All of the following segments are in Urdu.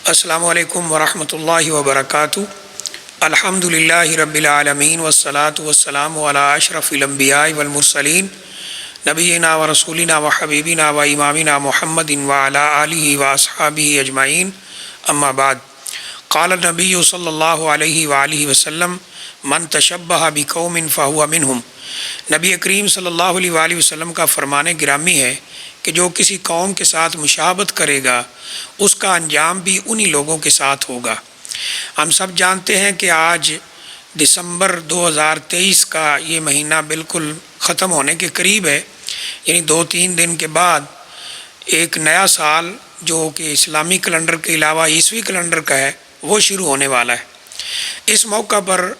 السلام علیکم ورحمۃ اللہ وبرکاتہ۔ الحمد للہ رب العالمین والصلاة والسلام علی اشرف الانبیاء والمرسلین نبینا و رسولنا و حبیبنا و امامنا محمد وعلی آلہ واصحابہ اجمعین، اما بعد۔ قال النبی صلی اللہ علیہ وآلہ وسلم من تشبہ بقوم فہو منہم۔ نبی کریم صلی اللہ علیہ وآلہ وسلم کا فرمان گرامی ہے کہ جو کسی قوم کے ساتھ مشابہت کرے گا اس کا انجام بھی انہی لوگوں کے ساتھ ہوگا۔ ہم سب جانتے ہیں کہ آج دسمبر 2023 کا یہ مہینہ بالکل ختم ہونے کے قریب ہے، یعنی 2-3 دن کے بعد ایک نیا سال جو کہ اسلامی کیلنڈر کے علاوہ عیسوی کیلنڈر کا ہے وہ شروع ہونے والا ہے۔ اس موقع پر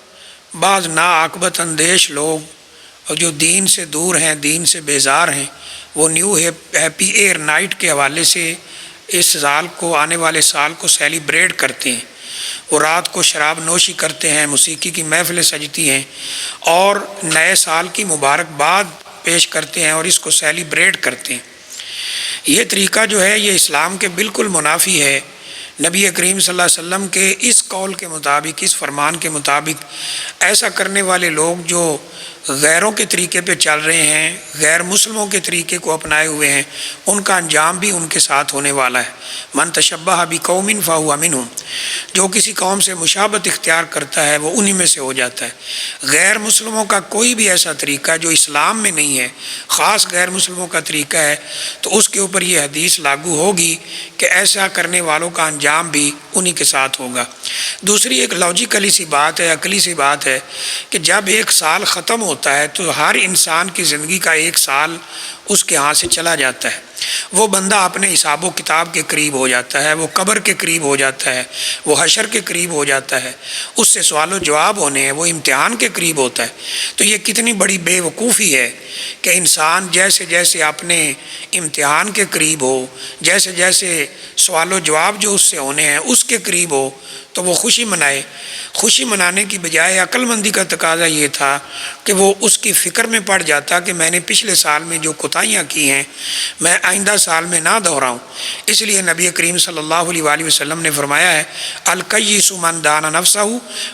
بعض ناعاقبت اندیش لوگ جو دین سے دور ہیں، دین سے بیزار ہیں، وہ نیو ہیپی ایئر نائٹ کے حوالے سے اس سال کو، آنے والے سال کو سیلیبریٹ کرتے ہیں۔ وہ رات کو شراب نوشی کرتے ہیں، موسیقی کی محفلیں سجتی ہیں اور نئے سال کی مبارکباد پیش کرتے ہیں اور اس کو سیلیبریٹ کرتے ہیں۔ یہ طریقہ جو ہے یہ اسلام کے بالکل منافی ہے۔ نبی کریم صلی اللہ علیہ وسلم کے اس قول کے مطابق، اس فرمان کے مطابق ایسا کرنے والے لوگ جو غیروں کے طریقے پہ چل رہے ہیں، غیر مسلموں کے طریقے کو اپنائے ہوئے ہیں، ان کا انجام بھی ان کے ساتھ ہونے والا ہے۔ من تشبہ بقوم فہو منہم، جو کسی قوم سے مشابہت اختیار کرتا ہے وہ انہی میں سے ہو جاتا ہے۔ غیر مسلموں کا کوئی بھی ایسا طریقہ جو اسلام میں نہیں ہے، خاص غیر مسلموں کا طریقہ ہے، تو اس کے اوپر یہ حدیث لاگو ہوگی کہ ایسا کرنے والوں کا انجام بھی انہی کے ساتھ ہوگا۔ دوسری ایک لاجیکلی سی بات ہے، عقلی سی بات ہے کہ جب ایک سال ختم ہوتا ہے تو ہر انسان کی زندگی کا ایک سال اس کے ہاں سے چلا جاتا ہے۔ وہ بندہ اپنے حساب و کتاب کے قریب ہو جاتا ہے، وہ قبر کے قریب ہو جاتا ہے، وہ حشر کے قریب ہو جاتا ہے، اس سے سوال و جواب ہونے ہیں، وہ امتحان کے قریب ہوتا ہے۔ تو یہ کتنی بڑی بے وقوفی ہے کہ انسان جیسے جیسے اپنے امتحان کے قریب ہو، جیسے جیسے سوال و جواب جو اس سے ہونے ہیں اس کے قریب ہو تو وہ خوشی منائے۔ خوشی منانے کی بجائے عقل مندی کا تقاضا یہ تھا کہ وہ اس کی فکر میں پڑ جاتا کہ میں نے پچھلے سال میں جو کوتاہیاں کی ہیں میں آئندہ سال میں نہ دہراؤں۔ اس لیے نبی کریم صلی اللہ علیہ وآلہ وسلم نے فرمایا ہے الکیس من دان نفسہ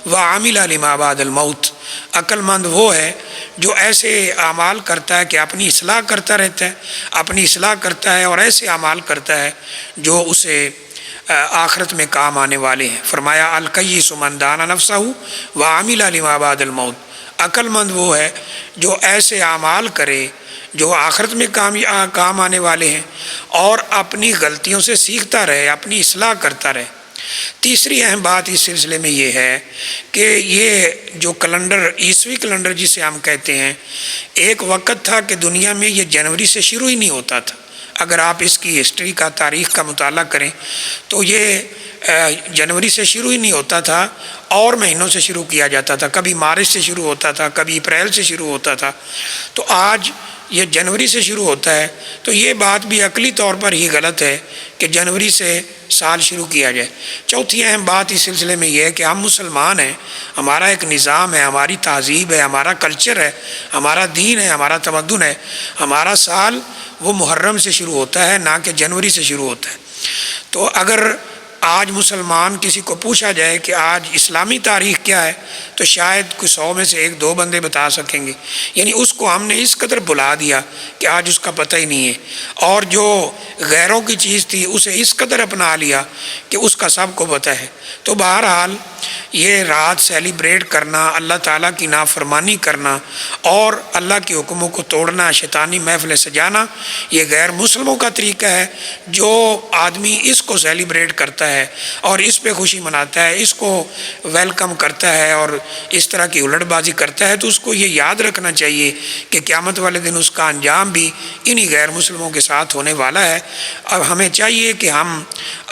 وعمل لما بعد الموت۔ عقل مند وہ ہے جو ایسے اعمال کرتا ہے کہ اپنی اصلاح کرتا رہتا ہے، اپنی اصلاح کرتا ہے اور ایسے اعمال کرتا ہے جو اسے آخرت میں کام آنے والے ہیں۔ فرمایا الکیس من دان نفسہ وعمل لما بعد الموت۔ عقل مند وہ ہے جو ایسے اعمال کرے جو آخرت میں کام آنے والے ہیں اور اپنی غلطیوں سے سیکھتا رہے، اپنی اصلاح کرتا رہے۔ تیسری اہم بات اس سلسلے میں یہ ہے کہ یہ جو کیلنڈر، عیسوی کیلنڈر جسے ہم کہتے ہیں، ایک وقت تھا کہ دنیا میں یہ جنوری سے شروع ہی نہیں ہوتا تھا۔ اگر آپ اس کی ہسٹری کا، تاریخ کا مطالعہ کریں تو یہ جنوری سے شروع ہی نہیں ہوتا تھا، اور مہینوں سے شروع کیا جاتا تھا۔ کبھی مارچ سے شروع ہوتا تھا، کبھی اپریل سے شروع ہوتا تھا، تو آج یہ جنوری سے شروع ہوتا ہے۔ تو یہ بات بھی عقلی طور پر ہی غلط ہے کہ جنوری سے سال شروع کیا جائے۔ چوتھی اہم بات اس سلسلے میں یہ ہے کہ ہم مسلمان ہیں، ہمارا ایک نظام ہے، ہماری تہذیب ہے، ہمارا کلچر ہے، ہمارا دین ہے، ہمارا تمدن ہے۔ ہمارا سال وہ محرم سے شروع ہوتا ہے، نہ کہ جنوری سے شروع ہوتا ہے۔ تو اگر آج مسلمان کسی کو پوچھا جائے کہ آج اسلامی تاریخ کیا ہے تو شاید کوئی 100 میں سے 1-2 بندے بتا سکیں گے۔ یعنی اس کو ہم نے اس قدر بھلا دیا کہ آج اس کا پتہ ہی نہیں ہے، اور جو غیروں کی چیز تھی اسے اس قدر اپنا لیا کہ اس کا سب کو پتہ ہے۔ تو بہرحال یہ رات سیلیبریٹ کرنا، اللہ تعالیٰ کی نافرمانی کرنا اور اللہ کے حکموں کو توڑنا، شیطانی محفلیں سجانا، یہ غیر مسلموں کا طریقہ ہے۔ جو آدمی اس کو سیلیبریٹ کرتا ہے اور اس پہ خوشی مناتا ہے، اس کو ویلکم کرتا ہے اور اس طرح کی الٹ بازی کرتا ہے، تو اس کو یہ یاد رکھنا چاہیے کہ قیامت والے دن اس کا انجام بھی انہی غیر مسلموں کے ساتھ ہونے والا ہے۔ اب ہمیں چاہیے کہ ہم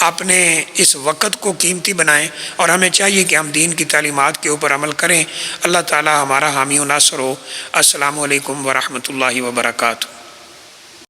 اپنے اس وقت کو قیمتی بنائیں اور ہمیں چاہیے کہ ہم دین کی تعلیمات کے اوپر عمل کریں۔ اللہ تعالی ہمارا حامی و ناصر ہو۔ السلام علیکم ورحمۃ اللہ وبرکاتہ۔